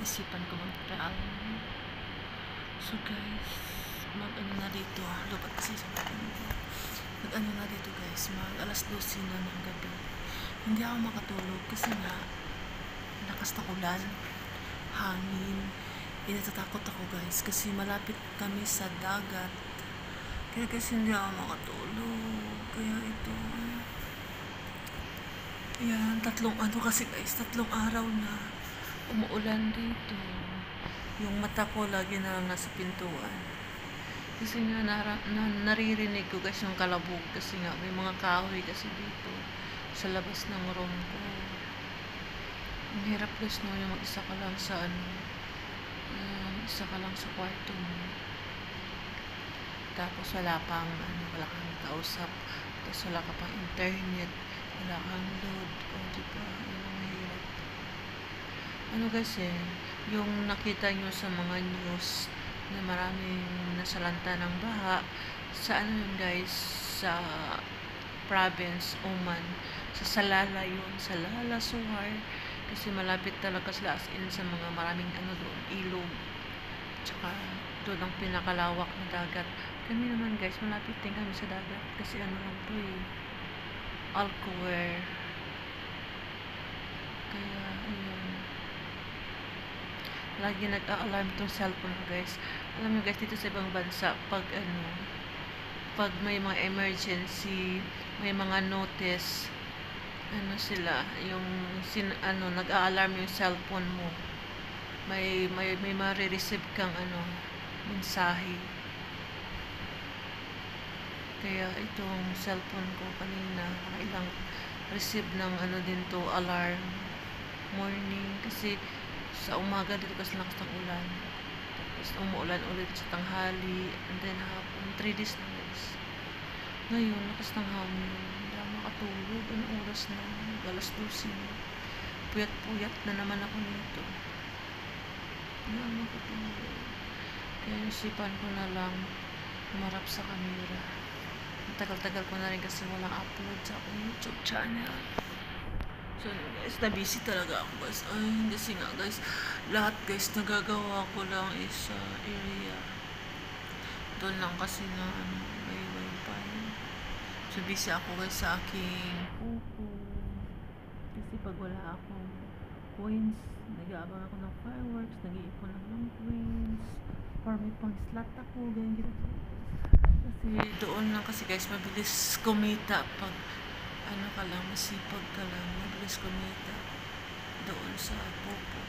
Naisipan ko mag-travel. So guys, mag-ano na dito. Lupat kasi mag-ano na dito guys. Mag-alas 12 na ng gabi. Hindi ako makatulog kasi nga lakas ng ulan, hangin. Natatakot ako guys kasi malapit kami sa dagat. Kaya kasi hindi ako makatulog. Kaya ito. Yan, tatlong araw na umuulan dito. Yung mata ko lagi na lang nasa pintuan. Kasi nga naririnig ko guys yung kalabog kasi nga may mga kahoy kasi dito sa labas ng room ko. Ang hirap guys no, yung mag-isa ka lang sa isa ka lang sa kwarto mo. Tapos wala kang kausap. Tapos wala ka pang internet. Wala kang load. O diba? Yun ang mahirap. Ano kasi, yung nakita nyo sa mga news na maraming nasalanta ng baha, sa ano yun guys, sa province, Oman, sa Salala yun, Salala, Suwar, kasi malapit talaga sila as in sa mga maraming doon, ilog, tsaka doon ang pinakalawak na dagat. Kami naman guys, malapit din kami sa dagat, kasi lang to Alcover. Kaya, ayun. Lagi nag-a-alarm tong cellphone ko guys. Alam nyo guys, dito sa ibang bansa, pag may mga emergency, may mga notice, sila, yung nag-a-alarm yung cellphone mo. May ma-receive kang mensahe. Kaya itong cellphone ko kanina, ilang receive ng din to, alarm. Morning, kasi sa umaga dito kasi lakas ng ulan. Tapos umuulan ulit sa tanghali, and then hapon, 3 days na guys. Ngayon, lakas ng hangin. Hindi ako makatulog. Anong oras na? Alas 12 na. Puyat-puyat na naman ako nito. Hindi ako makatulog. Kaya isipan ko na lang humarap sa camera. Tagal-tagal ko na rin kasi walang upload sa aking YouTube channel. So guys, na-busy talaga ako guys. Kasi nga guys, lahat guys nagagawa ko lang is sa area. Doon lang kasi na may wifi. So busy ako guys sa aking pupo. Kasi pag wala akong coins, nag-aabang ako ng fireworks, nag-iipon lang ng coins, para may pang slot ako, ganyan. Kasi doon lang kasi guys, mabilis kumita pag ka lang, masipag ka lang, mabilis kumita doon sa pupo.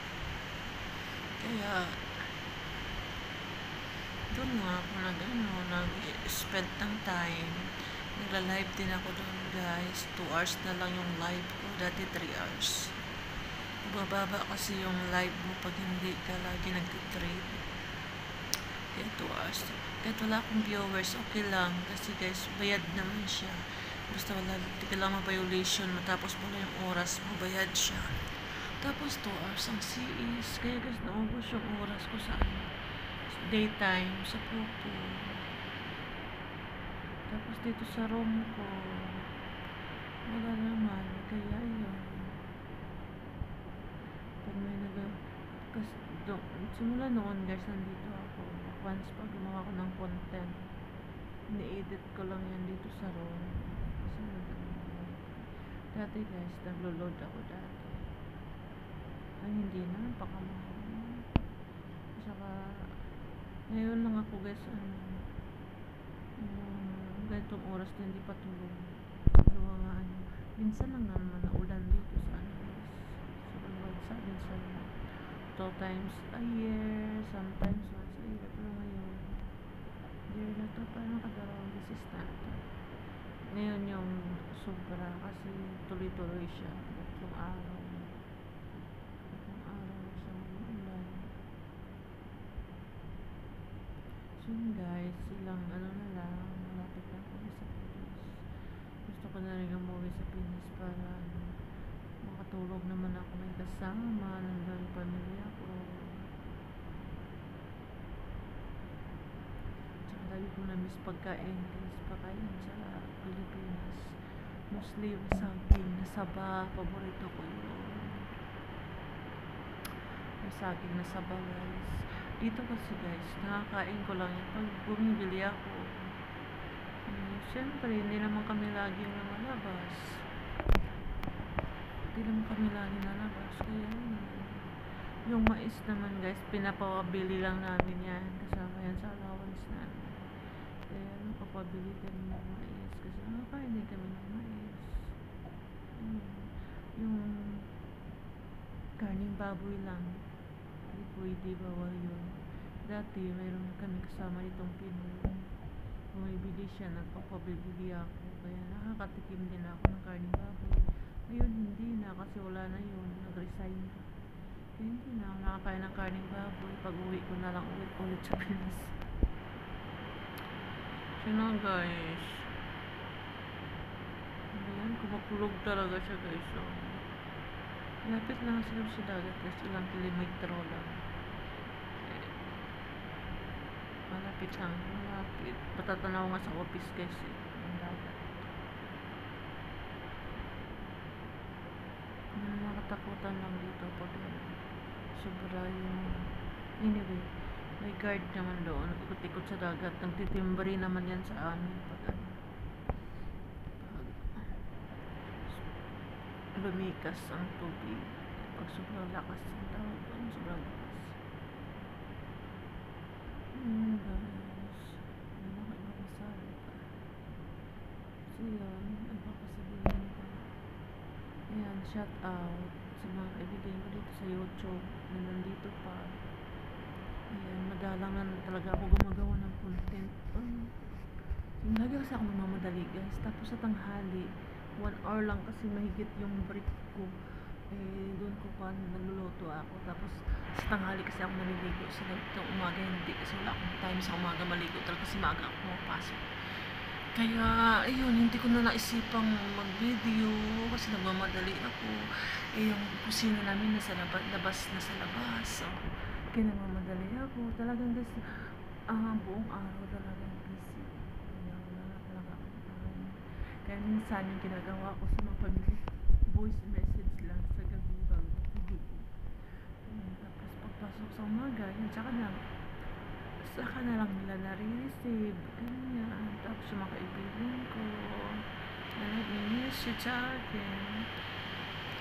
Kaya doon nga ako nag-spend ng time. Nagla-live din ako doon guys. 2 hours na lang yung live ko, dati 3 hours. Bababa kasi yung live mo pag hindi ka lagi nag-trade. Kaya 2 hours. Kahit wala akong viewers, okay lang. Kasi guys, bayad naman siya. Basta di ka lang ma-violation, matapos mo na yung oras, mabayad siya. Tapos 2 hours ang CEs. Kaya guys, naubos yung oras ko sa daytime, sa pupo. Tapos dito sa room ko, wala naman. Kaya yun. Pag may kasi simula noon guys, nandito ako. Once pag gumawa ko ng content, ni-edit ko lang yan dito sa room. Dati guys, naglo-load ako dati. Ay hindi na, napakamahal. Saka ngayon lang ako guys, ganitong oras na hindi pa tulog. Gawa nga minsan lang naman naulan dito sa guys. Sa bansa, minsan 2 times a year, sometimes once a year. Pero ngayon, year na to, parang nakadalawang beses na ito. Ngayon yung sobra kasi tuloy-tuloy siya. 3 araw. 3 araw siya ulan. So guys, ilang na lang, malapit na ako sa Pinas. Gusto ko na rin umuwi sa Pinas para makatulog naman ako, may kasama, nandun yung pamilya ko. Tsaka lagi ko na-miss pagkain guys, pagkain sa Pilipinas. Mostly saging na saba, paborito ko yun. saging na sabaw guys. Dito kasi guys, nakakain ko lang yan pag bumibili ako. Siyempre, hindi naman kami laging lumalabas. Hindi naman kami laging lalabas. Kaya yung mais naman guys, pinapabili lang namin yan. Kasama yan sa allowance namin. Kaya napapabili kami ng mais. Kasi nakakain din kami ng mais. Yung karning baboy lang. Hindi pwede, bawal yun. Dati, mayroon kami kasama itong Pinoy. Bumibili siya, nagpapabili ako. Kaya nakakatikim din ako ng karning baboy. Ngayon, hindi na kasi wala na yun. Nag-resign na. Kaya hindi na ako nakakain ng karning baboy. Pag uwi ko na lang ulit sa Pinas. So na guys. Ayan, kumapulog talaga siya guys. So, lapit lang sila sa dagat guys. Ilang kilometro lang. Malapit lang. Malapit. Patatanaw nga sa office guys eh. Ang dagat. Nakatakutan lang dito pag sobra yung anyway, may guard naman doon. Ikot-ikot sa dagat. Nagtitimbari naman yan sa amin pag lumikas ang tubig. Pag sobrang lakas ang tawag doon. Sobrang lakas. Guys, nakakasali ka. So yun, ang papasabihin ko. Ayan, shout out sa mga kaibigan ko dito sa YouTube na nandito pa. Ayan, madalang na talaga ako gumagawa ng content. Lagi kasi ako namamadali guys. Tapos sa tanghali, 1 hour lang kasi mahigit yung break ko. Doon ko pa naluluto ako. Tapos sa tanghali kasi ako naliligo. So itong umaga hindi kasi wala akong time sa umaga maligo talaga kasi maaga ako mapasok. Kaya ayun, hindi ko na naisipang mag-video kasi nagmamadali ako. Yung kusina namin nasa labas na sa labas. So kaya nagmamadali ako. Talagang guys, buong araw talagang busy. Kaya wala na talaga akong time. Kaya minsan yung ginagawa ko sa mga pamilya, voice message lang sa gabi bago tulog. Tapos pagpasok sa umaga, yun, saka na lang nila nare-receive. Ganyan. Tapos yung mga kaibigan ko na nag-message sa akin,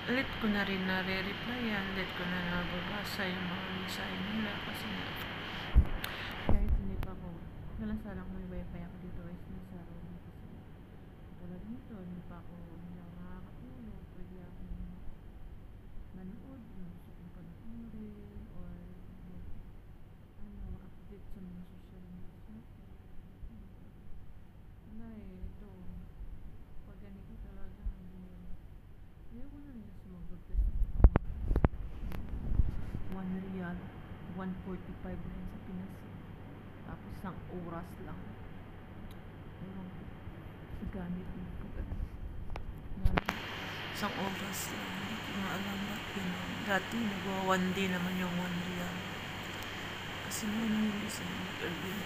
late ko na rin nare-replyan, late ko na nababasa yung mga mensahe nila kasi kahit hindi pa ako, kailan sana kung may wifi ako dito guys sa room kasi tulad nito, hindi ako nakakatulog, pwede akong manood, gusto kong panoorin or update sa mga social media. Wala ito pag ganito talaga ayoko na rin kasi mag-request ng 1 real 145 lang sa Pinas tapos isang oras lang gamit mo isang oras lang hindi ko nga alam ba't yun dati nagawa 1 day naman yung 1 real kasi naman yung isa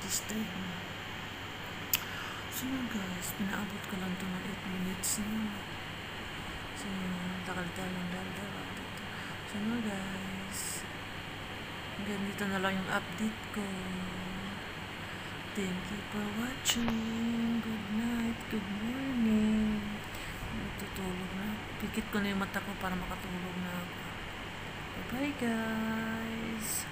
disturb na. So guys, pinaabot ko lang ito ng 8 minutes na. So takal-talang dal-dal dito. So guys, ganito na lang yung update ko. Thank you for watching. Good night, good morning. Natutulog na. Pikit ko na yung mata ko para makatulog na ako. Bye guys.